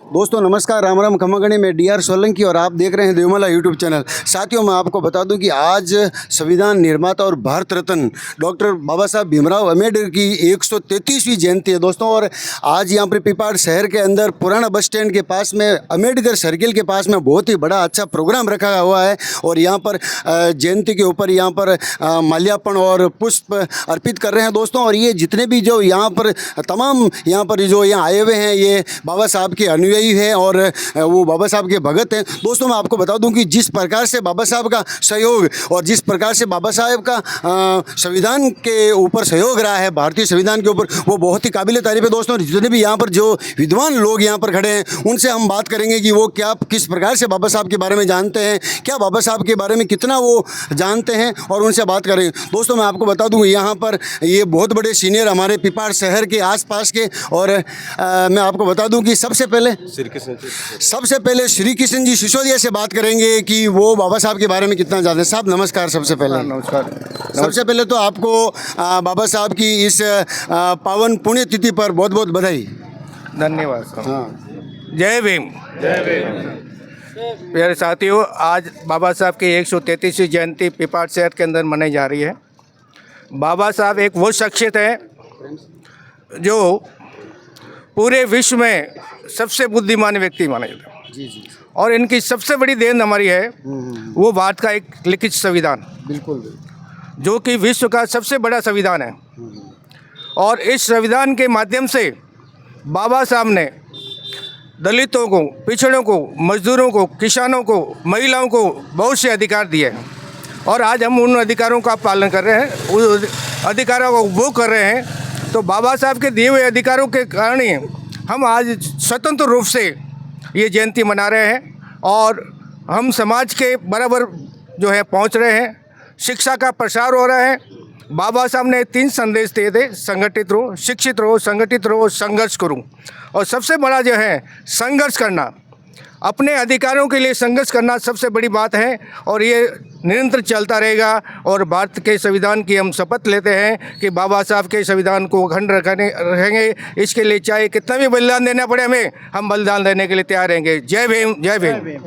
दोस्तों नमस्कार, राम राम खमागणी में डीआर सोलंकी और आप देख रहे हैं देवमाला यूट्यूब चैनल। साथियों, मैं आपको बता दूं कि आज संविधान निर्माता और भारत रत्न डॉक्टर बाबा साहब भीमराव अम्बेडकर की 133वीं जयंती है दोस्तों। और आज यहाँ पर पिपाड़ शहर के अंदर पुराना बस स्टैंड के पास में अम्बेडकर सर्किल के पास में बहुत ही बड़ा अच्छा प्रोग्राम रखा हुआ है। और यहाँ पर जयंती के ऊपर यहाँ पर माल्यार्पण और पुष्प अर्पित कर रहे हैं दोस्तों। और ये जितने भी जो यहाँ पर तमाम यहाँ पर जो यहाँ आए हुए हैं, ये बाबा साहब के अनुयायी है और वो बाबा साहब के भगत हैं दोस्तों। मैं आपको बता दूं कि जिस प्रकार से बाबा साहब का सहयोग और जिस प्रकार से बाबा साहब का संविधान के ऊपर सहयोग रहा है, भारतीय संविधान के ऊपर, वो बहुत ही काबिल तारीफ है दोस्तों। जितने भी यहाँ पर जो विद्वान लोग यहाँ पर खड़े हैं, उनसे हम बात करेंगे कि वो क्या किस प्रकार से बाबा साहब के बारे में जानते हैं, क्या बाबा साहब के बारे में कितना वो जानते हैं, और उनसे बात करेंगे दोस्तों। मैं आपको बता दूँ यहाँ पर ये बहुत बड़े सीनियर हमारे पिपाड़ शहर के आसपास के, और मैं आपको बता दूँ कि सबसे पहले श्री कृष्ण जी सिसोदिया से बात करेंगे कि वो बाबा साहब के बारे में कितना जानते हैं। साहब नमस्कार। सबसे पहले नमस्कार। सबसे पहले तो आपको बाबा साहब की इस पावन पुण्य तिथि पर बहुत बहुत बधाई। धन्यवाद साहब। हाँ, जय भीम। जय भीम। प्यारे साथियों, आज बाबा साहब की 133वीं जयंती पिपाड़ शहर के अंदर मनाई जा रही है। बाबा साहब एक वो शख्सियत है जो पूरे विश्व में सबसे बुद्धिमान व्यक्ति माने जाते हैं। जी जी, और इनकी सबसे बड़ी देन हमारी है वो भारत का एक लिखित संविधान, बिल्कुल, जो कि विश्व का सबसे बड़ा संविधान है। और इस संविधान के माध्यम से बाबा साहब ने दलितों को, पिछड़ों को, मजदूरों को, किसानों को, महिलाओं को बहुत से अधिकार दिए हैं। और आज हम उन अधिकारों का पालन कर रहे हैं, उस अधिकारों को वो कर रहे हैं। तो बाबा साहब के दिए हुए अधिकारों के कारण ही हम आज स्वतंत्र रूप से ये जयंती मना रहे हैं और हम समाज के बराबर जो है पहुंच रहे हैं। शिक्षा का प्रसार हो रहा है। बाबा साहब ने 3 संदेश दिए थे: संगठित रहो, शिक्षित रहो, संगठित रहो, संघर्ष करूं। और सबसे बड़ा जो है संघर्ष करना, अपने अधिकारों के लिए संघर्ष करना सबसे बड़ी बात है। और ये निरंतर चलता रहेगा। और भारत के संविधान की हम शपथ लेते हैं कि बाबा साहब के संविधान को अखंड रहेंगे। इसके लिए चाहे कितना भी बलिदान देना पड़े हमें, हम बलिदान देने के लिए तैयार रहेंगे। जय भीम। जय भीम।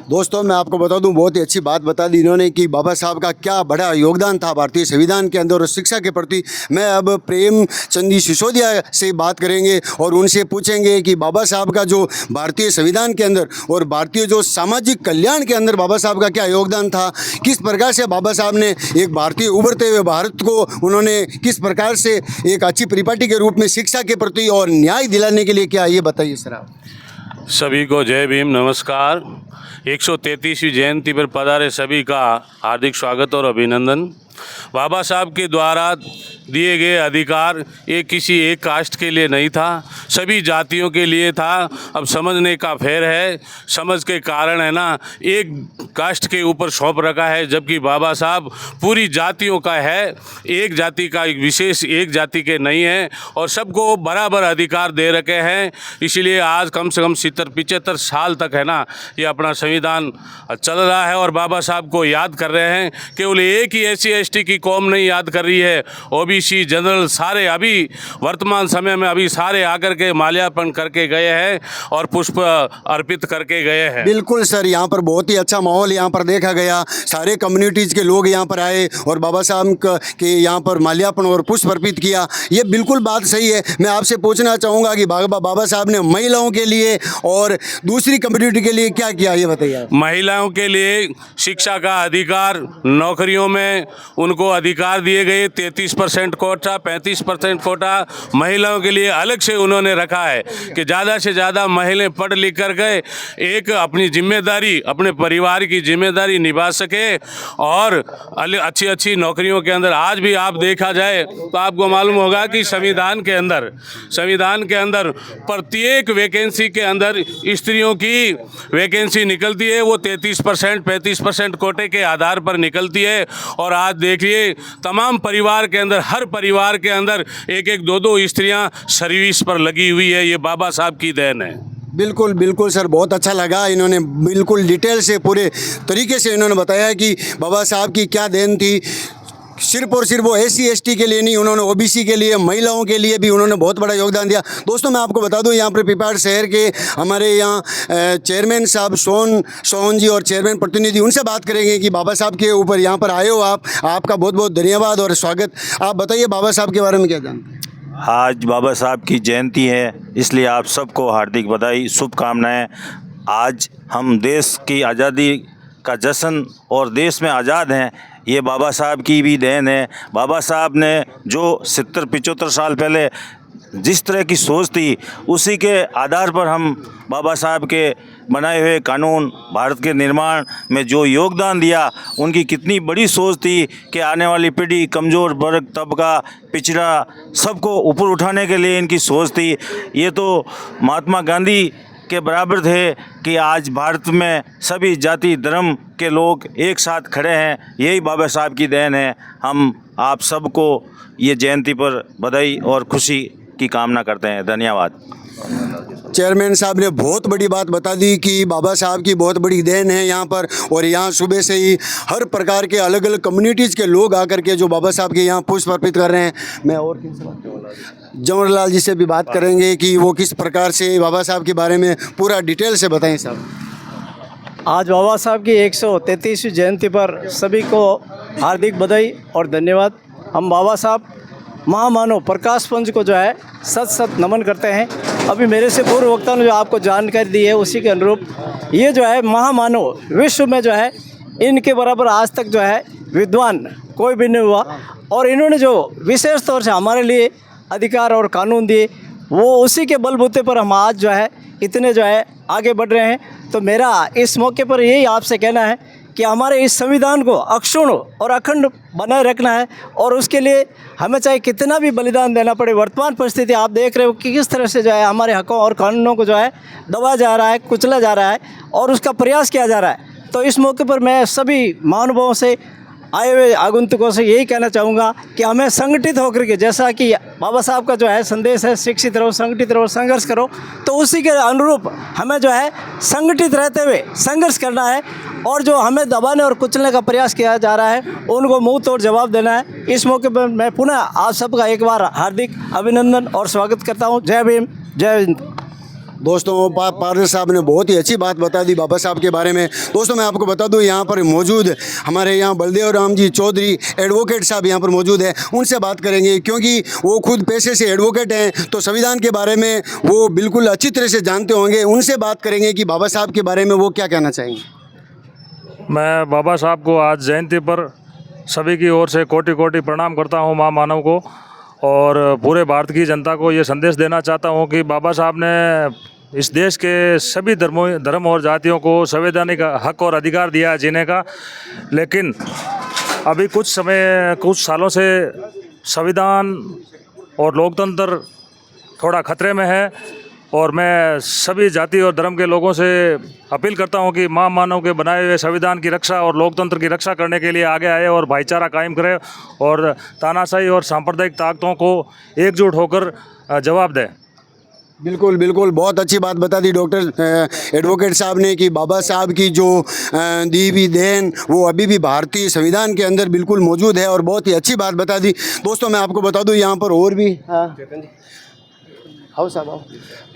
दोस्तों मैं आपको बता दूं, बहुत ही अच्छी बात बता दी इन्होंने कि बाबा साहब का क्या बड़ा योगदान था भारतीय संविधान के अंदर और शिक्षा के प्रति। मैं अब प्रेमचंद जी सिसोदिया से बात करेंगे और उनसे पूछेंगे कि बाबा साहब का जो भारतीय संविधान के अंदर और भारतीय जो सामाजिक कल्याण के अंदर बाबा साहब का क्या योगदान था, किस प्रकार से बाबा साहब ने एक भारतीय उभरते हुए भारत को उन्होंने किस प्रकार से एक अच्छी परिपाटी के रूप में शिक्षा के प्रति और न्याय दिलाने के लिए क्या, ये बताइए सर आप। सभी को जय भीम, नमस्कार। 133वीं जयंती पर पधारे सभी का हार्दिक स्वागत और अभिनंदन। बाबा साहब के द्वारा दिए गए अधिकार ये किसी एक कास्ट के लिए नहीं था, सभी जातियों के लिए था। अब समझने का फेर है, समझ के कारण है ना, एक कास्ट के ऊपर सौंप रखा है, जबकि बाबा साहब पूरी जातियों का है, एक जाति का एक विशेष एक जाति के नहीं है और सबको बराबर अधिकार दे रखे हैं। इसलिए आज कम से कम 70-75 साल तक है ना ये अपना संविधान चल रहा है और बाबा साहब को याद कर रहे हैं। केवल एक ही SC/ST की कौम नहीं याद कर रही है, OBC जनरल सारे अभी वर्तमान समय में अभी सारे आकर के माल्यार्पण करके गए हैं और पुष्प अर्पित करके गए हैं। बिल्कुल सर, यहाँ पर बहुत ही अच्छा माहौल यहाँ पर देखा गया। सारे कम्युनिटीज़ के लोग यहाँ पर आए और बाबा साहब के यहाँ पर माल्यार्पण और पुष्प अर्पित किया। ये बिल्कुल बात सही है। मैं आपसे पूछना चाहूँगा कि बाबा साहब ने महिलाओं के लिए और दूसरी कम्युनिटी के लिए क्या किया, ये बताइए। महिलाओं के लिए शिक्षा का अधिकार, नौकरियों में उनको अधिकार दिए गए। 33% कोटा, 35% कोटा महिलाओं के लिए अलग से उन्होंने रखा है कि ज़्यादा से ज़्यादा महिलाएं पढ़ लिख कर गए एक अपनी जिम्मेदारी, अपने परिवार की जिम्मेदारी निभा सके और अच्छी अच्छी नौकरियों के अंदर। आज भी आप देखा जाए तो आपको मालूम होगा कि संविधान के अंदर प्रत्येक वैकेंसी के अंदर स्त्रियों की वैकेंसी निकलती है, वो 33% 35% कोटे के आधार पर निकलती है। और आज देखिए तमाम परिवार के अंदर, हर परिवार के अंदर एक एक दो दो स्त्रियां सर्विस पर लगी हुई है। ये बाबा साहब की देन है। बिल्कुल बिल्कुल सर, बहुत अच्छा लगा। इन्होंने बिल्कुल डिटेल से पूरे तरीके से इन्होंने बताया कि बाबा साहब की क्या देन थी। सिर्फ और सिर्फ वो SC ST के लिए नहीं, उन्होंने OBC के लिए, महिलाओं के लिए भी उन्होंने बहुत बड़ा योगदान दिया। दोस्तों मैं आपको बता दूं, यहाँ पर पिपाड़ शहर के हमारे यहाँ चेयरमैन साहब सोहन जी और चेयरमैन प्रतिनिधि, उनसे बात करेंगे कि बाबा साहब के ऊपर यहाँ पर आए हो आप, आपका बहुत बहुत धन्यवाद और स्वागत। आप बताइए बाबा साहब के बारे में क्या जानते हैं? आज बाबा साहब की जयंती है, इसलिए आप सबको हार्दिक बधाई, शुभकामनाएं। आज हम देश की आज़ादी का जश्न और देश में आज़ाद हैं, ये बाबा साहब की भी देन है। बाबा साहब ने जो 70-75 साल पहले जिस तरह की सोच थी, उसी के आधार पर हम बाबा साहब के बनाए हुए कानून, भारत के निर्माण में जो योगदान दिया, उनकी कितनी बड़ी सोच थी कि आने वाली पीढ़ी, कमज़ोर वर्ग, तबका, पिछड़ा, सबको ऊपर उठाने के लिए इनकी सोच थी। ये तो महात्मा गांधी के बराबर थे कि आज भारत में सभी जाति धर्म के लोग एक साथ खड़े हैं, यही बाबा साहब की देन है। हम आप सबको ये जयंती पर बधाई और खुशी की कामना करते हैं। धन्यवाद। चेयरमैन साहब ने बहुत बड़ी बात बता दी कि बाबा साहब की बहुत बड़ी देन है यहाँ पर, और यहाँ सुबह से ही हर प्रकार के अलग अलग कम्युनिटीज़ के लोग आकर के जो बाबा साहब के यहाँ पुष्प अर्पित कर रहे हैं। मैं और किनसे बात करूँगा? जवाहरलाल जी से भी बात करेंगे कि वो किस प्रकार से बाबा साहब के बारे में पूरा डिटेल से बताएं साहब। आज बाबा साहब की 133वीं जयंती पर सभी को हार्दिक बधाई और धन्यवाद। हम बाबा साहब महामानव प्रकाश पंच को जो है सत नमन करते हैं। अभी मेरे से पूर्व वक्ता ने जो आपको जानकारी दी है, उसी के अनुरूप ये जो है महामानव विश्व में जो है इनके बराबर आज तक जो है विद्वान कोई भी नहीं हुआ, और इन्होंने जो विशेष तौर से हमारे लिए अधिकार और कानून दिए, वो उसी के बलबूते पर हम आज जो है इतने जो है आगे बढ़ रहे हैं। तो मेरा इस मौके पर यही आपसे कहना है कि हमारे इस संविधान को अक्षुण्ण और अखंड बनाए रखना है, और उसके लिए हमें चाहे कितना भी बलिदान देना पड़े। वर्तमान परिस्थिति आप देख रहे हो कि किस तरह से जो है हमारे हकों और कानूनों को जो है दबाया जा रहा है, कुचला जा रहा है, और उसका प्रयास किया जा रहा है। तो इस मौके पर मैं सभी महानुभावों से, आए हुए आगंतुकों से यही कहना चाहूँगा कि हमें संगठित होकर के, जैसा कि बाबा साहब का जो है संदेश है, शिक्षित रहो, संगठित रहो, संघर्ष करो, तो उसी के अनुरूप हमें जो है संगठित रहते हुए संघर्ष करना है, और जो हमें दबाने और कुचलने का प्रयास किया जा रहा है उनको मुंह तोड़ जवाब देना है। इस मौके पर मैं पुनः आप सबका एक बार हार्दिक अभिनंदन और स्वागत करता हूँ। जय भीम, जय हिंद। दोस्तों पारदर साहब ने बहुत ही अच्छी बात बता दी बाबा साहब के बारे में। दोस्तों मैं आपको बता दूं, यहाँ पर मौजूद हमारे यहाँ बलदेव राम जी चौधरी एडवोकेट साहब यहाँ पर मौजूद है, उनसे बात करेंगे, क्योंकि वो खुद पेशे से एडवोकेट हैं, तो संविधान के बारे में वो बिल्कुल अच्छी तरह से जानते होंगे। उनसे बात करेंगे कि बाबा साहब के बारे में वो क्या कहना चाहेंगे। मैं बाबा साहब को आज जयंती पर सभी की ओर से कोटि कोटि प्रणाम करता हूँ, माँ मानव को, और पूरे भारत की जनता को ये संदेश देना चाहता हूँ कि बाबा साहब ने इस देश के सभी धर्म और जातियों को संवैधानिक हक और अधिकार दिया है जीने का। लेकिन अभी कुछ सालों से संविधान और लोकतंत्र थोड़ा खतरे में है, और मैं सभी जाति और धर्म के लोगों से अपील करता हूं कि मां मानव के बनाए हुए संविधान की रक्षा और लोकतंत्र की रक्षा करने के लिए आगे आए और भाईचारा कायम करें, और तानाशाही और सांप्रदायिक ताकतों को एकजुट होकर जवाब दें। बिल्कुल बिल्कुल, बहुत अच्छी बात बता दी डॉक्टर एडवोकेट साहब ने कि बाबा साहब की जो दी हुई देन वो अभी भी भारतीय संविधान के अंदर बिल्कुल मौजूद है, और बहुत ही अच्छी बात बता दी। दोस्तों मैं आपको बता दूं, यहाँ पर और भी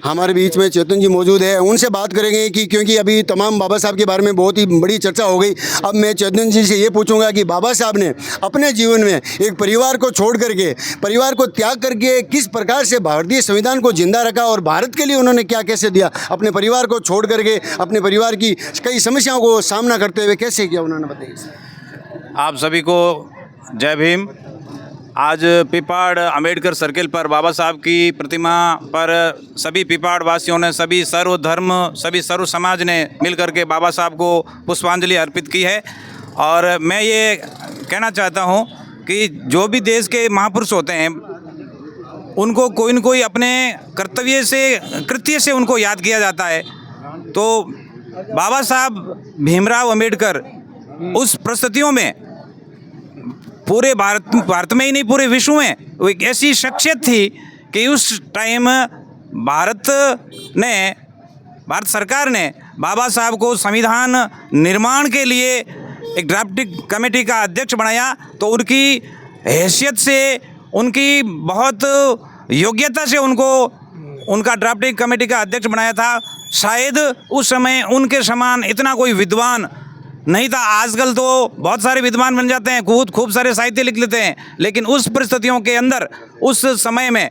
हमारे बीच में चेतन जी मौजूद है, उनसे बात करेंगे कि क्योंकि अभी तमाम बाबा साहब के बारे में बहुत ही बड़ी चर्चा हो गई। अब मैं चेतन जी से ये पूछूंगा कि बाबा साहब ने अपने जीवन में एक परिवार को छोड़ करके, परिवार को त्याग करके किस प्रकार से भारतीय संविधान को जिंदा रखा, और भारत के लिए उन्होंने क्या कैसे दिया, अपने परिवार को छोड़ करके अपने परिवार की कई समस्याओं को सामना करते हुए कैसे किया, उन्होंने बताइए। आप सभी को जय भीम। आज पिपाड़ अम्बेडकर सर्किल पर बाबा साहब की प्रतिमा पर सभी पिपाड़ वासियों ने, सभी सर्व धर्म, सभी सर्व समाज ने मिलकर के बाबा साहब को पुष्पांजलि अर्पित की है। और मैं ये कहना चाहता हूँ कि जो भी देश के महापुरुष होते हैं उनको कोई न कोई अपने कर्तव्य से, कृत्य से उनको याद किया जाता है। तो बाबा साहब भीमराव अम्बेडकर उस परिस्थितियों में पूरे भारत में ही नहीं, पूरे विश्व में वो एक ऐसी शख्सियत थी कि उस टाइम भारत सरकार ने बाबा साहब को संविधान निर्माण के लिए एक ड्राफ्टिंग कमेटी का अध्यक्ष बनाया तो उनकी हैसियत से, उनकी बहुत योग्यता से उनको उनका ड्राफ्टिंग कमेटी का अध्यक्ष बनाया था। शायद उस समय उनके समान इतना कोई विद्वान नहीं था। आजकल तो बहुत सारे विद्वान बन जाते हैं, खूब सारे साहित्य लिख लेते हैं, लेकिन उस परिस्थितियों के अंदर उस समय में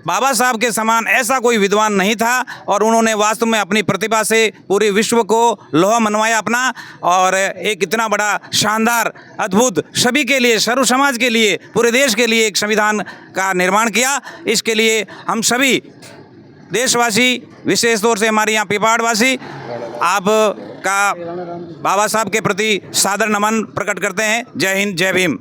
बाबा साहब के समान ऐसा कोई विद्वान नहीं था और उन्होंने वास्तव में अपनी प्रतिभा से पूरे विश्व को लोहा मनवाया अपना, और एक इतना बड़ा शानदार अद्भुत सभी के लिए, सर्व समाज के लिए, पूरे देश के लिए एक संविधान का निर्माण किया। इसके लिए हम सभी देशवासी, विशेष तौर से हमारे यहाँ पिपाड़वासी, आपका बाबा साहब के प्रति सादर नमन प्रकट करते हैं। जय हिंद, जय भीम।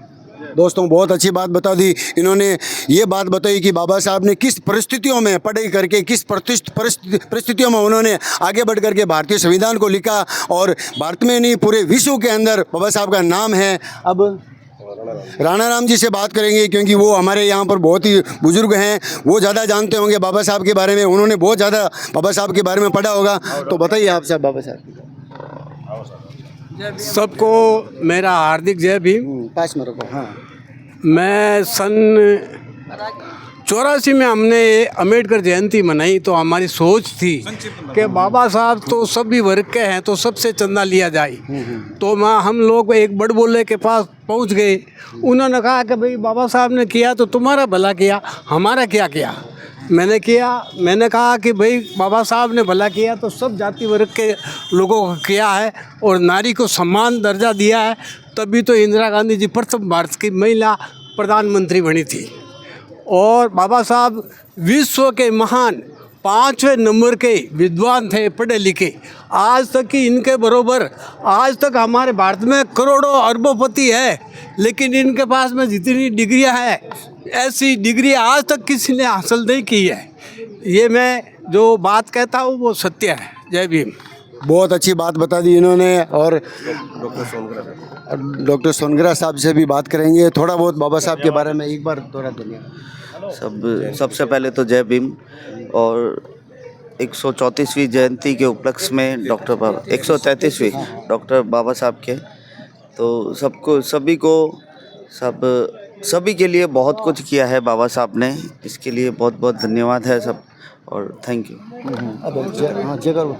दोस्तों बहुत अच्छी बात बता दी इन्होंने। ये बात बताई कि बाबा साहब ने किस परिस्थितियों में पढ़ाई करके, किस परिस्थितियों में उन्होंने आगे बढ़ करके भारतीय संविधान को लिखा, और भारत में नहीं पूरे विश्व के अंदर बाबा साहब का नाम है। अब राणा राम जी से बात करेंगे क्योंकि वो हमारे यहाँ पर बहुत ही बुजुर्ग हैं, वो ज़्यादा जानते होंगे बाबा साहब के बारे में, उन्होंने बहुत ज़्यादा बाबा साहब के बारे में पढ़ा होगा। तो बताइए आप साहब बाबा साहब। सबको मेरा हार्दिक जय भीम। पास में रखो। हाँ, मैं सन 84 में हमने अम्बेडकर जयंती मनाई, तो हमारी सोच थी कि बाबा साहब तो सभी वर्ग के हैं तो सबसे चंदा लिया जाए। तो हम लोग एक बड़ बोले के पास पहुंच गए। उन्होंने कहा कि भाई बाबा साहब ने किया तो तुम्हारा भला किया, हमारा क्या किया। मैंने कहा कि भाई बाबा साहब ने भला किया तो सब जाति वर्ग के लोगों को किया है और नारी को समान दर्जा दिया है, तभी तो इंदिरा गांधी जी प्रथम भारत की महिला प्रधानमंत्री बनी थी। और बाबा साहब विश्व के महान 5वें नंबर के विद्वान थे, पढ़े लिखे। आज तक की इनके बरोबर आज तक हमारे भारत में करोड़ों अरबोपति है, लेकिन इनके पास में जितनी डिग्रियां हैं, ऐसी डिग्री आज तक किसी ने हासिल नहीं की है। ये मैं जो बात कहता हूँ वो सत्य है। जय भीम। बहुत अच्छी बात बता दी इन्होंने। और डॉक्टर सोनग्रा साहब से भी बात करेंगे, थोड़ा बहुत बाबा साहब के बारे में एक बार थोड़ा दुनिया। सबसे पहले तो जय भीम। और 134वीं जयंती के उपलक्ष्य में 133वीं डॉक्टर बाबा साहब के, तो सभी के लिए बहुत कुछ किया है बाबा साहब ने। इसके लिए बहुत बहुत धन्यवाद है सब, और थैंक यू। जय करो।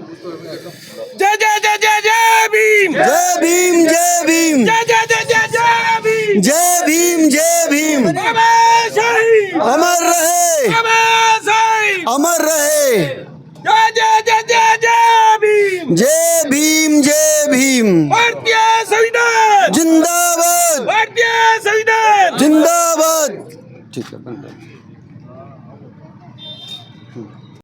जय जय जय जय जय भीम। जय भीम, जय भीम, जय जय जय जय जय भीम। जय भीम, जय भीम। अमर रहे, अमर रहे। जय जय जय जय जय भीम। जय भीम, जय भीम। भारतीय संविधान जिंदाबाद, भारतीय संविधान जिंदाबाद। ठीक है।